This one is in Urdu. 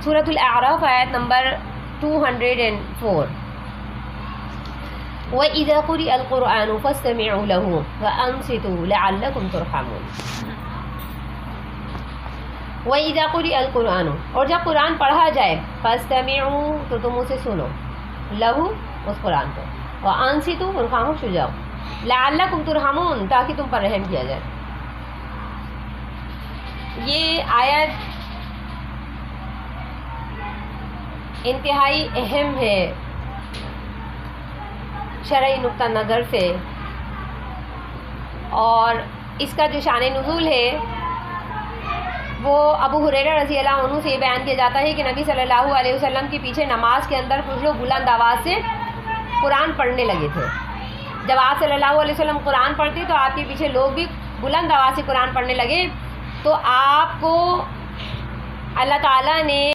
سورۃ الاعراف آیت نمبر 204. وَإِذَا قُرِئَ الْقُرْآنُ فَاسْتَمِعُوا لَهُ وَأَنصِتُوا لَعَلَّكُمْ تُرْحَمُونَ. وَإِذَا قُرِئَ الْقُرْآنُ، اور جب قرآن پڑھا جائے، فَاسْتَمِعُوا تو تم اسے سنو، لَهُ اس قرآن کو، وَأَنصِتُوا اور خاموش ہو جاؤ، لَعَلَّكُمْ تُرْحَمُونَ تاکہ تم پر رحم کیا جائے. یہ آیت انتہائی اہم ہے شرعی نقطہ نظر سے، اور اس کا جو شان نزول ہے وہ ابو ہریرہ رضی اللہ عنہ سے یہ بیان کیا جاتا ہے کہ نبی صلی اللہ علیہ وسلم کے پیچھے نماز کے اندر کچھ لوگ بلند آواز سے قرآن پڑھنے لگے تھے. جب آپ صلی اللہ علیہ وسلم قرآن پڑھتے تو آپ کے پیچھے لوگ بھی بلند آواز سے قرآن پڑھنے لگے، تو آپ کو اللہ تعالیٰ نے